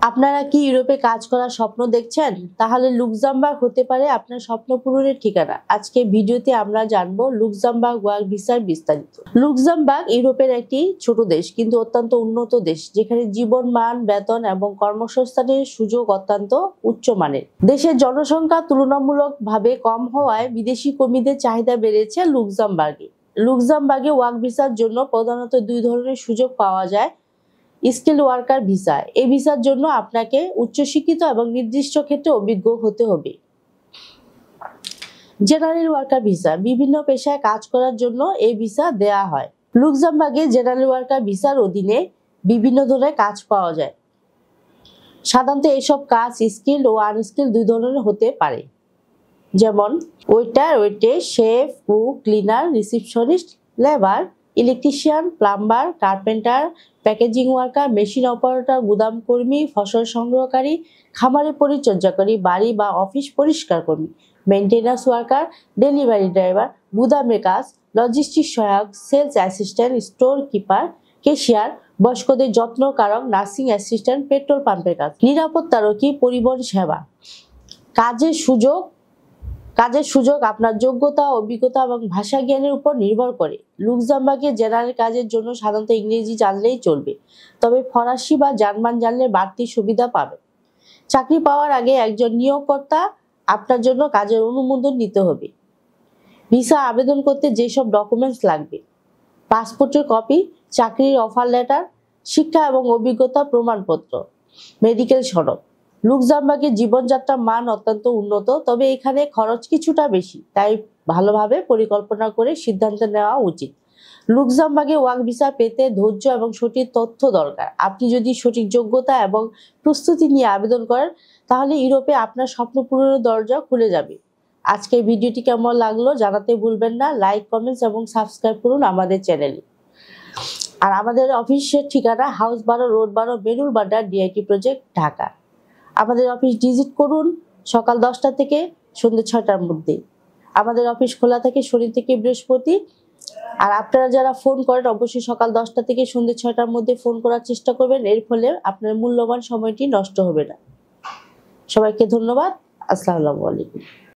আপনারা কি ইউরোপে কাজ করার স্বপ্ন দেখছেন? তাহলে লুক্সেমবার্গ হতে পারে আপনার স্বপ্ন পূরণের ঠিকানা। আজকে ভিডিওতে আমরা জানবো লুক্সেমবার্গ ওয়ার্ক ভিসার বিস্তারিত। লুক্সেমবার্গ ইউরোপের একটি ছোট দেশ কিন্তু অত্যন্ত উন্নত দেশ, যেখানে জীবন মান, বেতন এবং কর্মসংস্থানের সুযোগ অত্যন্ত উচ্চমানের। দেশের জনসংখ্যা তুলনামূলকভাবে কম হওয়ায় বিদেশি কর্মীদের চাহিদা বেড়েছে লুক্সেমবার্গে। লুক্সেমবার্গে ওয়ার্ক ভিসার জন্য প্রধানত দুই ধরনের সুযোগ পাওয়া যায়। স্কিল ওয়ার্কার ভিসা, এই ভিসার জন্য আপনাকে উচ্চশিক্ষিত এবং নির্দিষ্ট ক্ষেত্রে অভিজ্ঞ হতে হবে। জেনারেল ওয়ার্কার ভিসা, বিভিন্ন পেশায় কাজ করার জন্য এই ভিসা দেয়া হয়। লুক্সেমবার্গে জেনারেল ওয়ার্কার ভিসার অধীনে বিভিন্ন ধরনের কাজ পাওয়া যায়। সাধারণত এসব কাজ স্কিল ও আনস্কিল দুই ধরনের হতে পারে, যেমন waiter, waitress, chef, cook, cleaner, receptionist, labour, electrician, plumber, carpenter, packaging worker, machine operator, গুদাম কর্মী, ফসল সংগ্রহকারী, খামারে পরিচর্যাকারী, বাড়ি বা অফিস পরিষ্কার কর্মী, মেইনটেন্যান্স ওয়ার্কার, ডেলিভারি ড্রাইভার, গুদামে কাজ, লজিস্টিক সহায়ক, sales assistant, store keeper, cashier, বয়স্কদের যত্নকারক, নার্সিং অ্যাসিস্ট্যান্ট, পেট্রোল পাম্পের কাজ, নিরাপত্তারক্ষী, পরিবহন সেবা। কাজের সুযোগ আপনার যোগ্যতা, অভিজ্ঞতা এবং ভাষা জ্ঞানের উপর নির্ভর করে। লুক্সেমবার্গে জেনারেল কাজের জন্য সাধারণত ইংরেজি জানলেই চলবে, তবে ফরাসি বা জার্মান জানলে বাড়তি সুবিধা পাবে। চাকরি পাওয়ার আগে একজন নিয়োগকর্তা আপনার জন্য কাজের অনুমোদন নিতে হবে। ভিসা আবেদন করতে যেসব ডকুমেন্টস লাগবে: পাসপোর্টের কপি, চাকরির অফার লেটার, শিক্ষা এবং অভিজ্ঞতা প্রমাণপত্র, মেডিকেল সনদ। লুক্সেমবার্গের জীবনযাত্রার মান অত্যন্ত উন্নত, তবে এখানে খরচ কিছুটা বেশি, তাই ভালোভাবে পরিকল্পনা করে সিদ্ধান্ত নেওয়া উচিত। লুক্সেমবার্গে ওয়ার্ক ভিসা পেতে ধৈর্য এবং সঠিক তথ্য দরকার। আপনি যদি সঠিক যোগ্যতা এবং প্রস্তুতি নিয়ে আবেদন করেন, তাহলে ইউরোপে আপনার স্বপ্ন পূরণের দরজা খুলে যাবে। আজকের ভিডিওটি কেমন লাগলো জানাতে ভুলবেন না। লাইক, কমেন্টস এবং সাবস্ক্রাইব করুন আমাদের চ্যানেলে। আর আমাদের অফিসের ঠিকানা house 12, road 12, Belur Badda, DIT project, Dhaka. আমাদের অফিস ভিজিট করুন সকাল 10টা থেকে সন্ধ্যে 6টার মধ্যে। আমাদের অফিস খোলা থাকে শনি থেকে বৃহস্পতি। আর আপনারা যারা ফোন করেন, অবশ্যই সকাল 10টা থেকে সন্ধ্যে 6টার মধ্যে ফোন করার চেষ্টা করবেন, এর ফলে আপনার মূল্যবান সময়টি নষ্ট হবে না। সবাইকে ধন্যবাদ। আসসালামু আলাইকুম।